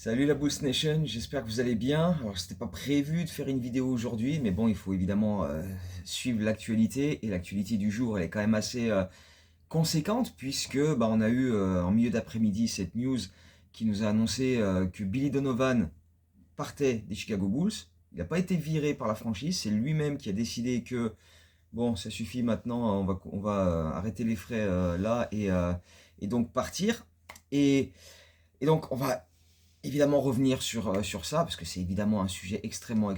Salut la Boost Nation, j'espère que vous allez bien. Alors c'était pas prévu de faire une vidéo aujourd'hui, mais bon, il faut évidemment suivre l'actualité et l'actualité du jour, elle est quand même assez conséquente puisque on a eu en milieu d'après-midi cette news qui nous a annoncé que Billy Donovan partait des Chicago Bulls. Il n'a pas été viré par la franchise, c'est lui-même qui a décidé que bon, ça suffit maintenant, on va arrêter les frais là et donc partir. Et, et donc on va évidemment revenir sur ça, parce que c'est évidemment un sujet extrêmement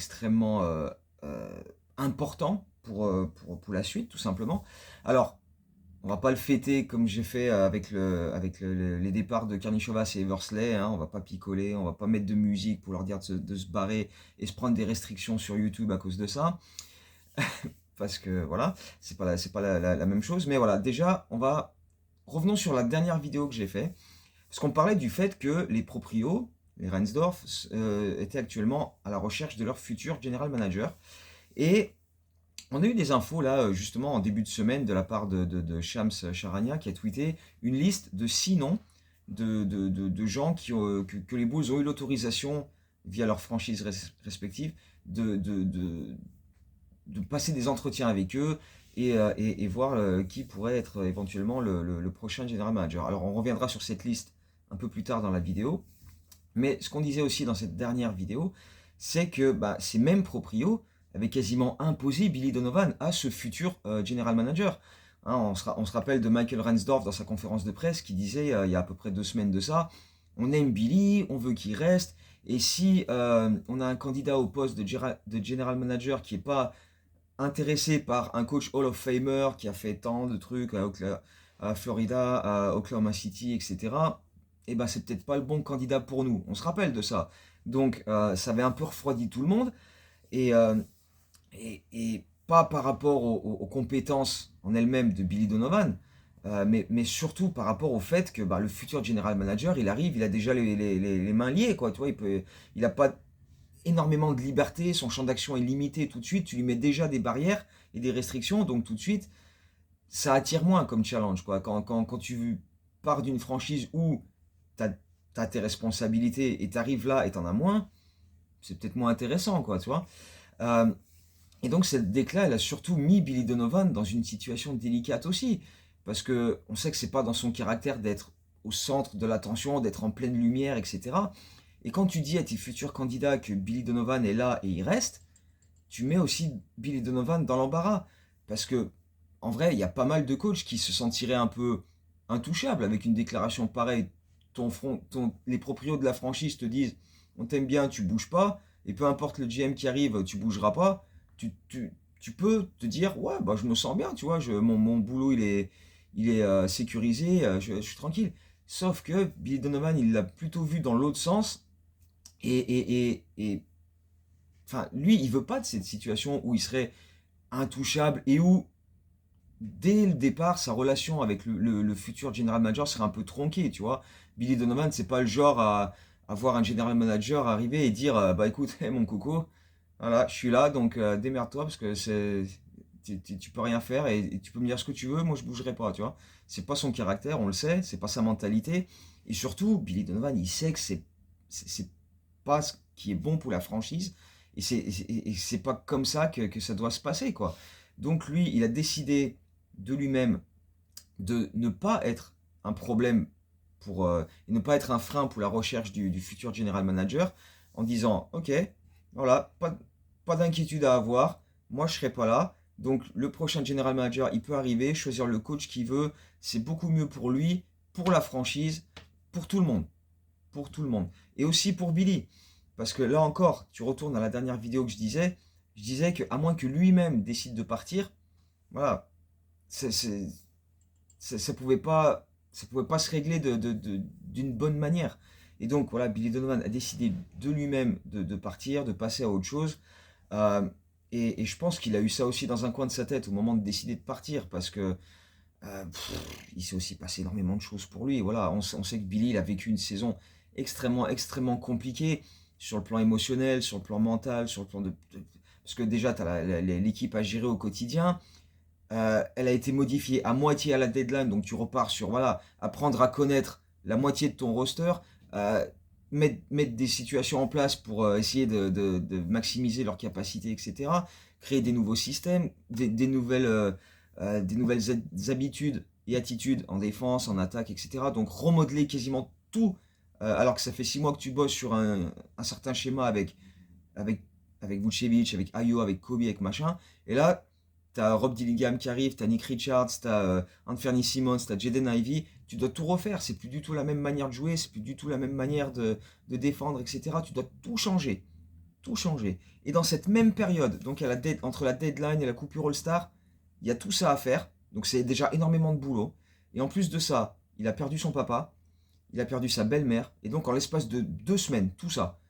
euh, important pour la suite, tout simplement. Alors, on va pas le fêter comme j'ai fait les départs de Karnišovas et Eversley, hein, on va pas picoler, on va pas mettre de musique pour leur dire de se barrer et se prendre des restrictions sur YouTube à cause de ça, parce que voilà, c'est pas la même chose. Mais voilà, déjà, revenons sur la dernière vidéo que j'ai fait. Parce qu'on parlait du fait que les proprios, les Reinsdorf, étaient actuellement à la recherche de leur futur general manager. Et on a eu des infos là, justement, en début de semaine, de la part de Shams Charania, qui a tweeté une liste de 6 noms de gens que les Bulls ont eu l'autorisation, via leurs franchises respectives, de, de, de, de passer des entretiens avec eux et voir qui pourrait être éventuellement le prochain general manager. Alors on reviendra sur cette liste un peu plus tard dans la vidéo, mais ce qu'on disait aussi dans cette dernière vidéo, c'est que ces mêmes proprios avaient quasiment imposé Billy Donovan à ce futur general manager. Hein, on se rappelle de Michael Reinsdorf dans sa conférence de presse qui disait il y a à peu près 2 semaines de ça, on aime Billy, on veut qu'il reste, et si on a un candidat au poste de general manager qui n'est pas intéressé par un coach Hall of Famer qui a fait tant de trucs à Florida, à Oklahoma City, etc., et ben c'est peut-être pas le bon candidat pour nous. On se rappelle de ça. Donc ça avait un peu refroidi tout le monde, et, euh, et pas par rapport aux compétences en elles-mêmes de Billy Donovan, mais surtout par rapport au fait que le futur general manager, il arrive, il a déjà les mains liées, quoi. Tu vois, il a pas énormément de liberté, son champ d'action est limité tout de suite, tu lui mets déjà des barrières et des restrictions, donc tout de suite, ça attire moins comme challenge, quoi. Quand tu pars d'une franchise où tu as tes responsabilités et tu arrives là et tu en as moins, c'est peut-être moins intéressant, quoi, tu vois. Euh, et donc cette déclat, elle a surtout mis Billy Donovan dans une situation délicate aussi, parce que on sait que c'est pas dans son caractère d'être au centre de l'attention, d'être en pleine lumière, etc. Et quand tu dis à tes futurs candidats que Billy Donovan est là et il reste, tu mets aussi Billy Donovan dans l'embarras. Parce que, en vrai, il y a pas mal de coachs qui se sentiraient un peu intouchables avec une déclaration pareille. Les proprios de la franchise te disent on t'aime bien, tu bouges pas, et peu importe le GM qui arrive, tu bougeras pas. Tu peux te dire ouais, je me sens bien, tu vois, mon boulot il est sécurisé, je suis tranquille. Sauf que Billy Donovan, il l'a plutôt vu dans l'autre sens, et enfin, lui, il veut pas de cette situation où il serait intouchable et où, dès le départ, sa relation avec le futur general manager serait un peu tronquée, tu vois. Billy Donovan, c'est pas le genre à voir un general manager arriver et dire bah écoute, hey, mon coco, voilà, je suis là, donc démerde-toi parce que tu peux rien faire et tu peux me dire ce que tu veux, moi je bougerai pas, tu vois. C'est pas son caractère, on le sait, c'est pas sa mentalité. Et surtout, Billy Donovan, il sait que c'est pas ce qui est bon pour la franchise et c'est pas comme ça que ça doit se passer, quoi. Donc lui, il a décidé de lui-même de ne pas être un problème et ne pas être un frein pour la recherche du futur general manager en disant ok, voilà, pas d'inquiétude à avoir, moi je serai pas là, donc le prochain general manager il peut arriver, choisir le coach qu'il veut, c'est beaucoup mieux pour lui, pour la franchise, pour tout le monde, pour tout le monde, et aussi pour Billy, parce que là encore, tu retournes à la dernière vidéo que je disais que à moins que lui-même décide de partir, voilà, c'est, c'est- ça pouvait pas se régler d'une bonne manière. Et donc voilà, Billy Donovan a décidé de lui-même de partir, de passer à autre chose. Euh, et je pense qu'il a eu ça aussi dans un coin de sa tête au moment de décider de partir, parce que il s'est aussi passé énormément de choses pour lui. Voilà, on sait que Billy il a vécu une saison extrêmement compliquée sur le plan émotionnel, sur le plan mental, sur le plan parce que déjà, tu as l'équipe à gérer au quotidien. Elle a été modifiée à moitié à la deadline, donc tu repars sur voilà, apprendre à connaître la moitié de ton roster. Euh, mettre des situations en place pour essayer de maximiser leurs capacités, etc. Créer des nouveaux systèmes, des nouvelles habitudes et attitudes en défense, en attaque, etc. Donc remodeler quasiment tout, alors que ça fait 6 mois que tu bosses sur un certain schéma avec, avec Vucevic, avec Ayo, avec Kobe, avec machin. Et là, t'as Rob Dillingham qui arrive, t'as Nick Richards, t'as Anthony Simmons, t'as Jaden Ivey. Tu dois tout refaire. C'est plus du tout la même manière de jouer, c'est plus du tout la même manière de défendre, etc. Tu dois tout changer. Tout changer. Et dans cette même période, donc entre la deadline et la coupure All-Star, il y a tout ça à faire. Donc c'est déjà énormément de boulot. Et en plus de ça, il a perdu son papa, il a perdu sa belle-mère. Et donc en l'espace de 2 semaines, tout ça.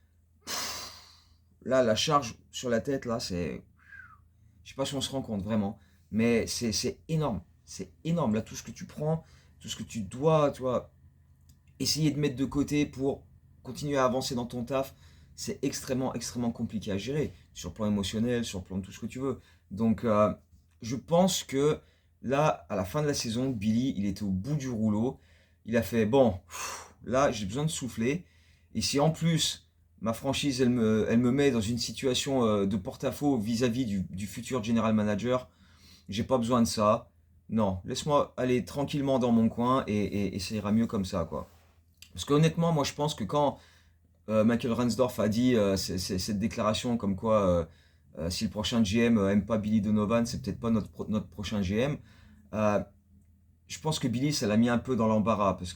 Là, la charge sur la tête, là, c'est... Je sais pas si on se rend compte vraiment, mais c'est énorme. C'est énorme. Là, tout ce que tu prends, tout ce que tu vois, essayer de mettre de côté pour continuer à avancer dans ton taf, c'est extrêmement, extrêmement compliqué à gérer. Sur le plan émotionnel, sur le plan de tout ce que tu veux. Donc, je pense que là, à la fin de la saison, Billy, il était au bout du rouleau. Il a fait, bon, là, j'ai besoin de souffler. Et si en plus, ma franchise, elle me met dans une situation de porte-à-faux vis-à-vis du futur general manager, j'ai pas besoin de ça. Non, laisse-moi aller tranquillement dans mon coin et ça ira mieux comme ça, quoi. Parce qu'honnêtement, moi je pense que quand Michael Reinsdorf a dit cette déclaration comme quoi si le prochain GM aime pas Billy Donovan, c'est peut-être pas notre prochain GM, euh, je pense que Billy, ça l'a mis un peu dans l'embarras, parce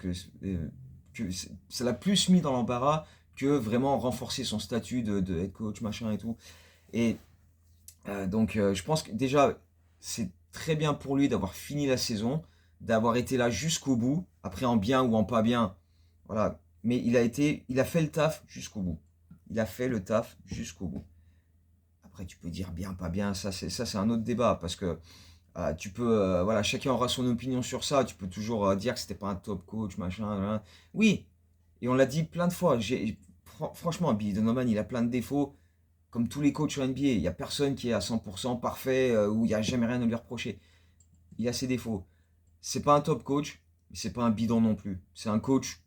ça l'a plus mis dans l'embarras que vraiment renforcer son statut de head coach, machin et tout. Et donc je pense que déjà, c'est très bien pour lui d'avoir fini la saison, d'avoir été là jusqu'au bout, après en bien ou en pas bien, voilà. Mais il a fait le taf jusqu'au bout. Il a fait le taf jusqu'au bout. Après, tu peux dire bien, pas bien, ça c'est un autre débat, parce que tu peux, voilà, chacun aura son opinion sur ça. Tu peux toujours dire que c'était pas un top coach, machin, hein. Oui, et on l'a dit plein de fois. Franchement, Billy Donovan, il a plein de défauts, comme tous les coachs en NBA. Il n'y a personne qui est à 100% parfait, où il n'y a jamais rien à lui reprocher. Il a ses défauts. C'est pas un top coach, mais c'est pas un bidon non plus. C'est un coach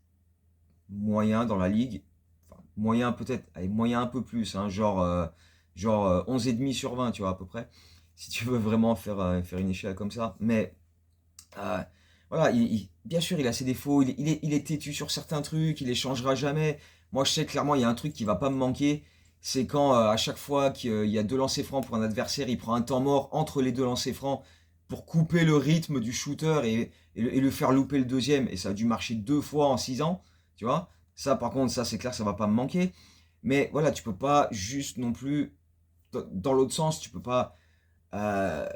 moyen dans la ligue. Enfin, moyen peut-être, allez, moyen un peu plus, hein, genre 11,5 sur 20, tu vois, à peu près. Si tu veux vraiment faire une échelle comme ça. Mais euh, voilà, bien sûr, il a ses défauts, il est têtu sur certains trucs, il les changera jamais. Moi, je sais clairement, il y a un truc qui va pas me manquer. C'est quand à chaque fois qu'il y a 2 lancers francs pour un adversaire, il prend un temps mort entre les 2 lancers francs pour couper le rythme du shooter et le faire louper le deuxième. Et ça a dû marcher 2 fois en 6 ans, tu vois. Ça, par contre, ça c'est clair, ça va pas me manquer. Mais voilà, tu peux pas juste non plus, dans l'autre sens, tu peux pas euh,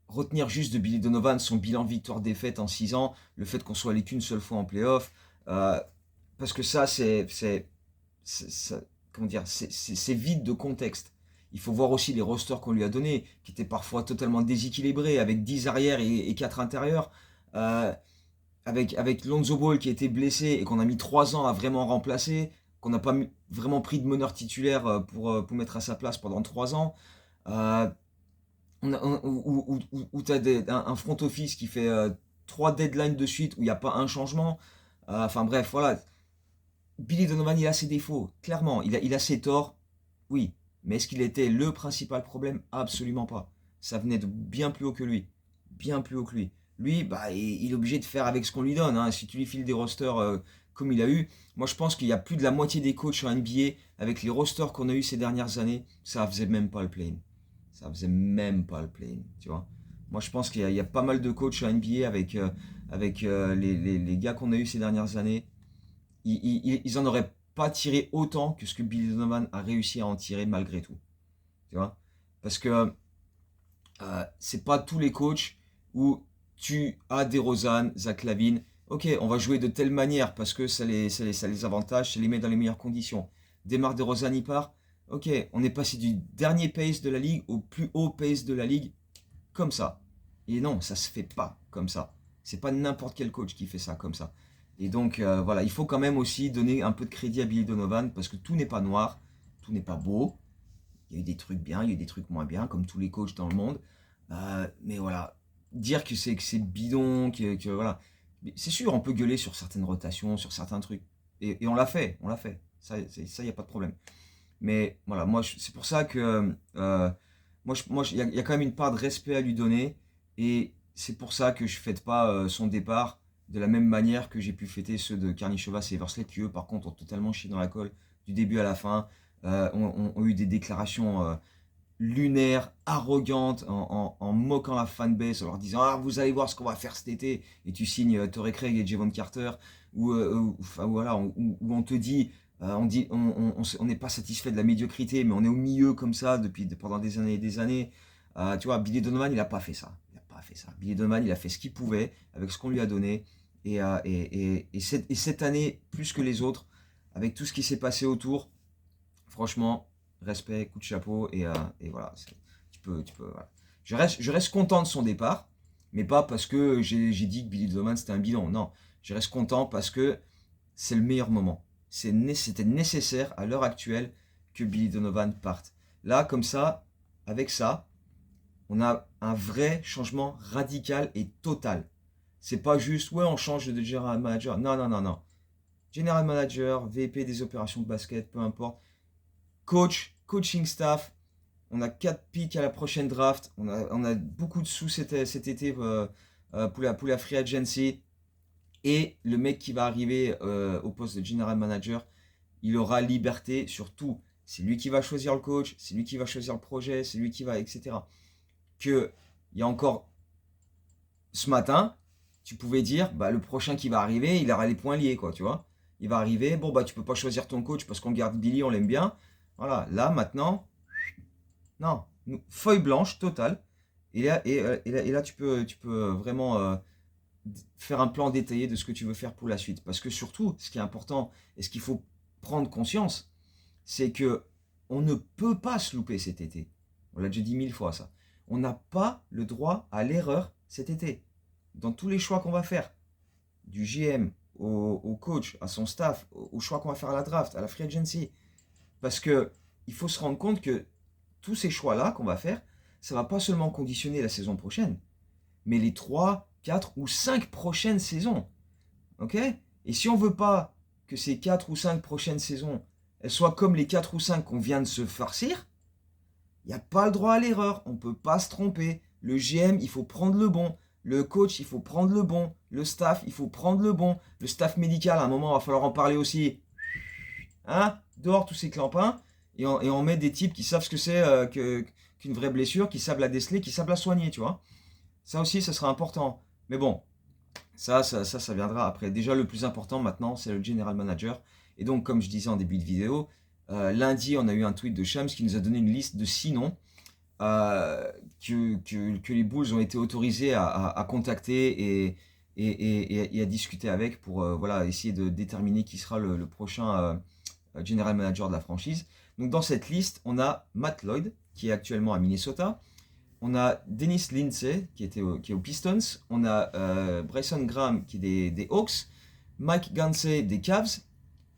retenir juste de Billy Donovan son bilan victoire-défaite en 6 ans, le fait qu'on soit allé qu'une seule fois en playoff, parce que ça, comment dire, c'est vide de contexte. Il faut voir aussi les rosters qu'on lui a donnés, qui étaient parfois totalement déséquilibrés, avec 10 arrières et 4 intérieurs, euh, avec Lonzo Ball qui était blessé et qu'on a mis 3 ans à vraiment remplacer, qu'on n'a pas vraiment pris de meneur titulaire pour mettre à sa place pendant 3 ans. Euh, où tu as un front office qui fait 3 deadlines de suite où il n'y a pas un changement. Enfin bref, voilà. Billy Donovan, il a ses défauts, clairement. Il a ses torts, oui. Mais est-ce qu'il était le principal problème? Absolument pas. Ça venait de bien plus haut que lui. Bien plus haut que lui. Lui, bah, il est obligé de faire avec ce qu'on lui donne, hein. Si tu lui files des rosters comme il a eu, moi je pense qu'il y a plus de la moitié des coachs en NBA, avec les rosters qu'on a eu ces dernières années, ça faisait même pas le play-in. Ça faisait même pas le play-in, tu vois. Moi je pense qu'il y a pas mal de coachs en NBA avec les gars qu'on a eu ces dernières années, ils en auraient pas tiré autant que ce que Billy Donovan a réussi à en tirer malgré tout. Tu vois. Parce que c'est pas tous les coachs où tu as des DeRozan, Zach LaVine. Ok, on va jouer de telle manière parce que ça les avantage, ça les met dans les meilleures conditions. DeMar DeRozan y part. Ok, on est passé du dernier pace de la ligue au plus haut pace de la ligue comme ça. Et non, ça se fait pas comme ça. C'est pas n'importe quel coach qui fait ça comme ça. Et donc voilà, il faut quand même aussi donner un peu de crédit à Billy Donovan parce que tout n'est pas noir, tout n'est pas beau. Il y a eu des trucs bien, il y a eu des trucs moins bien, comme tous les coachs dans le monde. Mais voilà, dire que c'est bidon, voilà. C'est sûr, on peut gueuler sur certaines rotations, sur certains trucs. Et on l'a fait, on l'a fait. Ça, il n'y a pas de problème. Mais voilà, moi, c'est pour ça que il y a quand même une part de respect à lui donner. Et c'est pour ça que je ne fête pas son départ de la même manière que j'ai pu fêter ceux de Karnichova et Eversley, qui eux, par contre, ont totalement chié dans la colle du début à la fin. Ont eu des déclarations lunaires, arrogantes, en moquant la fanbase, en leur disant ah, vous allez voir ce qu'on va faire cet été, et tu signes Torrey Craig et Javon Carter, enfin, voilà, où on te dit on n'est pas satisfait de la médiocrité, mais on est au milieu comme ça pendant des années et des années. Tu vois, Billy Donovan, il n'a pas fait ça. Il n'a pas fait ça. Billy Donovan, il a fait ce qu'il pouvait avec ce qu'on lui a donné. Et cette année, plus que les autres, avec tout ce qui s'est passé autour, franchement, respect, coup de chapeau. Et voilà, voilà. Je reste content de son départ, mais pas parce que j'ai dit que Billy Donovan, c'était un bilan. Non, je reste content parce que c'est le meilleur moment. C'était nécessaire à l'heure actuelle que Billy Donovan parte. Là, comme ça, avec ça, on a un vrai changement radical et total. C'est pas juste, ouais, on change de general manager. Non, non, non, non. General manager, VP des opérations de basket, peu importe. Coach, coaching staff. On a 4 pics à la prochaine draft. On a beaucoup de sous cet été pour la free agency. Et le mec qui va arriver au poste de general manager, il aura liberté sur tout. C'est lui qui va choisir le coach, c'est lui qui va choisir le projet, c'est lui qui va, etc. Que il y a encore ce matin, tu pouvais dire, bah, le prochain qui va arriver, il aura les poings liés, quoi, tu vois. Il va arriver, bon, bah, tu peux pas choisir ton coach parce qu'on garde Billy, on l'aime bien. Voilà, là, maintenant, non, feuille blanche totale. Et là, tu peux vraiment faire un plan détaillé de ce que tu veux faire pour la suite. Parce que surtout, ce qui est important et ce qu'il faut prendre conscience, c'est que on ne peut pas se louper cet été. On l'a déjà dit 1000 fois ça. On n'a pas le droit à l'erreur cet été. Dans tous les choix qu'on va faire, du GM au coach, à son staff, au choix qu'on va faire à la draft, à la free agency. Parce que il faut se rendre compte que tous ces choix-là qu'on va faire, ça va pas seulement conditionner la saison prochaine, mais les 3, 4 ou 5 prochaines saisons. Ok? Et si on veut pas que ces 4 ou 5 prochaines saisons, elles soient comme les 4 ou 5 qu'on vient de se farcir, il n'y a pas le droit à l'erreur. On ne peut pas se tromper. Le GM, il faut prendre le bon. Le coach, il faut prendre le bon. Le staff, il faut prendre le bon. Le staff médical, à un moment, il va falloir en parler aussi. Hein? Dehors tous ces clampins. Et on met des types qui savent ce que c'est qu'une vraie blessure, qui savent la déceler, qui savent la soigner, tu vois. Ça aussi, ça sera important. Mais bon, ça viendra après. Déjà, le plus important maintenant, c'est le general manager. Et donc, comme je disais en début de vidéo, lundi, on a eu un tweet de Shams qui nous a donné une liste de 6 noms que les Bulls ont été autorisés à contacter et à discuter avec pour voilà, essayer de déterminer qui sera le prochain general manager de la franchise. Donc, dans cette liste, on a Matt Lloyd, qui est actuellement à Minnesota. On a Dennis Lindsay qui est aux Pistons. On a Bryson Graham qui est des Hawks. Mike Gansey des Cavs.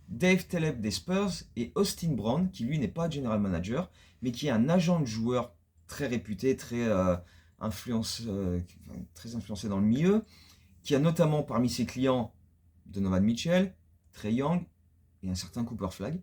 Dave Taleb des Spurs. Et Austin Brown qui lui n'est pas general manager mais qui est un agent de joueur très réputé, très influencé dans le milieu. Qui a notamment parmi ses clients Donovan Mitchell, Trae Young et un certain Cooper Flagg.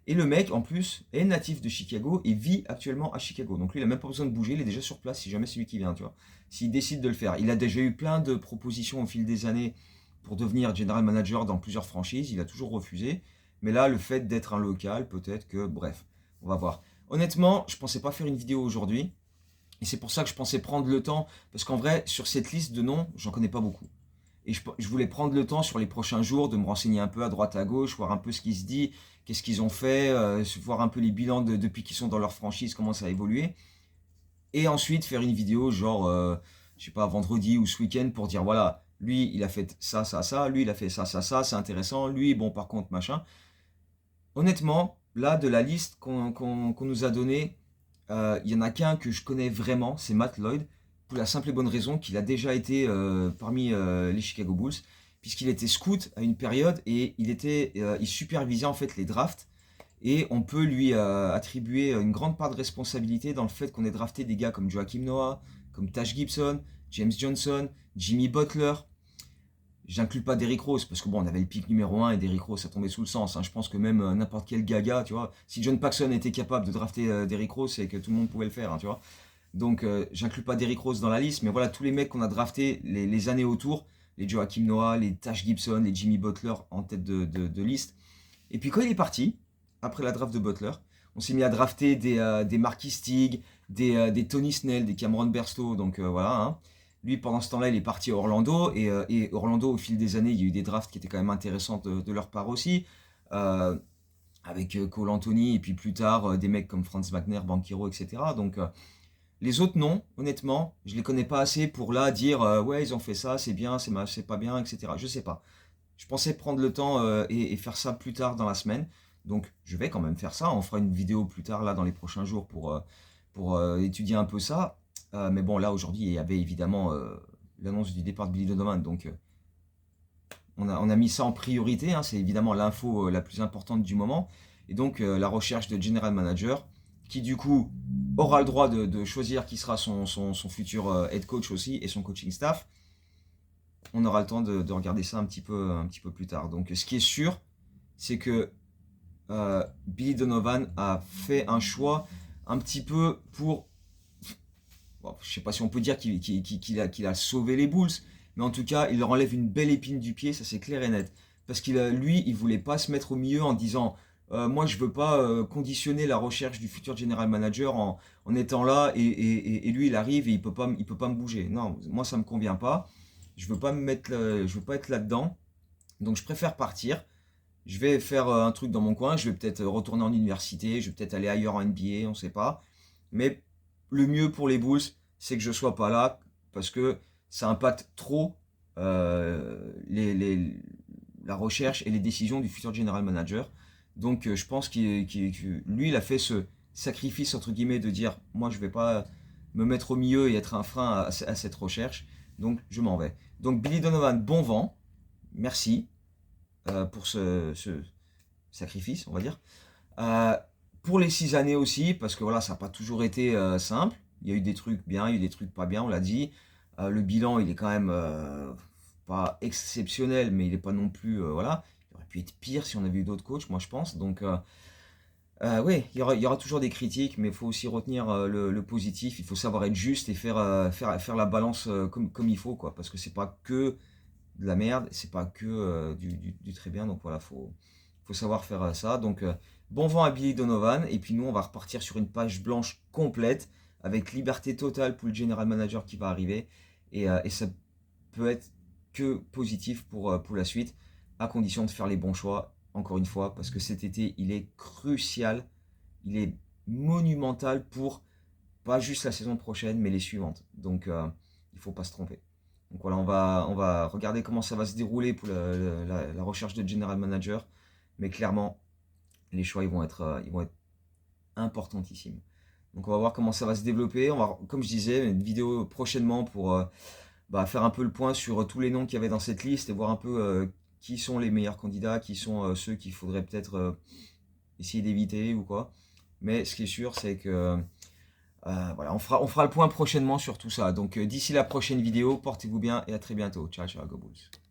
Et le mec, en plus, est natif de Chicago et vit actuellement à Chicago. Donc lui, il n'a même pas besoin de bouger, il est déjà sur place si jamais c'est lui qui vient, tu vois. S'il décide de le faire. Il a déjà eu plein de propositions au fil des années pour devenir general manager dans plusieurs franchises. Il a toujours refusé. Mais là, le fait d'être un local, peut-être que... Bref, on va voir. Honnêtement, je ne pensais pas faire une vidéo aujourd'hui. Et c'est pour ça que je pensais prendre le temps. Parce qu'en vrai, sur cette liste de noms, j'en connais pas beaucoup. Et je voulais prendre le temps sur les prochains jours de me renseigner un peu à droite à gauche, voir un peu ce qui se dit, qu'est-ce qu'ils ont fait, voir un peu les bilans depuis qu'ils sont dans leur franchise, comment ça a évolué. Et ensuite faire une vidéo genre, je sais pas, vendredi ou ce week-end pour dire voilà, lui il a fait ça, ça, ça, lui il a fait ça, ça, ça, c'est intéressant, lui bon par contre machin. Honnêtement, là de la liste qu'on nous a donnée, il y en a qu'un que je connais vraiment, c'est Matt Lloyd. Pour la simple et bonne raison qu'il a déjà été parmi les Chicago Bulls, puisqu'il était scout à une période et il supervisait en fait les drafts. Et on peut lui attribuer une grande part de responsabilité dans le fait qu'on ait drafté des gars comme Joakim Noah, comme Taj Gibson, James Johnson, Jimmy Butler. J'inclus pas Derrick Rose, parce que bon, on avait le pick numéro 1 et Derrick Rose, ça tombait sous le sens. Hein. Je pense que même n'importe quel gaga, tu vois, si John Paxson était capable de drafter Derrick Rose, c'est que tout le monde pouvait le faire, hein, tu vois. Donc, j'inclus pas Derrick Rose dans la liste, mais voilà, tous les mecs qu'on a draftés les années autour, les Joakim Noah, les Taj Gibson, les Jimmy Butler en tête de liste. Et puis quand il est parti, après la draft de Butler, on s'est mis à drafter des Marquis Stig, des Tony Snell, des Cameron Bairstow, donc voilà. Hein. Lui, pendant ce temps-là, il est parti à Orlando, et Orlando, au fil des années, il y a eu des drafts qui étaient quand même intéressantes de leur part aussi, euh, avec Cole Anthony, et puis plus tard, des mecs comme Franz Wagner, Banchero, etc. Donc, les autres, non, honnêtement, je les connais pas assez pour là dire ouais, ils ont fait ça, c'est bien, c'est pas bien, etc. Je sais pas. Je pensais prendre le temps et faire ça plus tard dans la semaine. Donc, je vais quand même faire ça. On fera une vidéo plus tard, là, dans les prochains jours pour étudier un peu ça. Mais bon, là, aujourd'hui, il y avait évidemment l'annonce du départ de Billy Donovan. Donc, on a mis ça en priorité. Hein, c'est évidemment l'info la plus importante du moment. Et donc, la recherche de General Manager, qui du coup aura le droit de choisir qui sera son futur head coach aussi et son coaching staff. On aura le temps de regarder ça un petit peu plus tard. Donc, ce qui est sûr, c'est que Billy Donovan a fait un choix un petit peu pour... Bon, je ne sais pas si on peut dire qu'il a sauvé les Bulls, mais en tout cas, il leur enlève une belle épine du pied, ça c'est clair et net. Parce qu'il lui, il voulait pas se mettre au milieu en disant moi je veux pas conditionner la recherche du futur general manager en étant là et lui il arrive et il peut pas me bouger. Non, moi ça me convient pas. Je veux pas me mettre, je veux pas être là-dedans. Donc je préfère partir. Je vais faire un truc dans mon coin. Je vais peut-être retourner en université. Je vais peut-être aller ailleurs en NBA, on sait pas. Mais le mieux pour les Bulls, c'est que je sois pas là parce que ça impacte trop la recherche et les décisions du futur general manager. Donc je pense que lui, il a fait ce sacrifice entre guillemets de dire moi je vais pas me mettre au milieu et être un frein à cette recherche. Donc je m'en vais. Donc Billy Donovan, bon vent, merci pour ce sacrifice, on va dire. Euh, pour les 6 années aussi, parce que voilà, ça n'a pas toujours été simple. Il y a eu des trucs bien, il y a eu des trucs pas bien, on l'a dit. Le bilan, il est quand même pas exceptionnel, mais il n'est pas non plus. Voilà, il aurait pu être pire si on avait eu d'autres coachs, moi je pense. Donc, oui, il y aura toujours des critiques, mais il faut aussi retenir le positif. Il faut savoir être juste et faire la balance comme il faut, quoi. Parce que c'est pas que de la merde, c'est pas que du très bien. Donc voilà, faut savoir faire ça. Donc bon vent à Billy Donovan. Et puis nous, on va repartir sur une page blanche complète avec liberté totale pour le general manager qui va arriver. Et ça peut être que positif pour la suite, à condition de faire les bons choix, encore une fois, parce que cet été, il est crucial, il est monumental pour pas juste la saison prochaine, mais les suivantes. Donc il ne faut pas se tromper. Donc voilà, on va regarder comment ça va se dérouler pour la recherche de General Manager. Mais clairement, les choix ils vont être importantissimes. Donc on va voir comment ça va se développer. On va, comme je disais, une vidéo prochainement pour faire un peu le point sur tous les noms qu'il y avait dans cette liste et voir un peu qui sont les meilleurs candidats, qui sont ceux qu'il faudrait peut-être essayer d'éviter ou quoi. Mais ce qui est sûr, c'est que voilà, on fera le point prochainement sur tout ça. Donc d'ici la prochaine vidéo, portez-vous bien et à très bientôt. Ciao, ciao, go Bulls.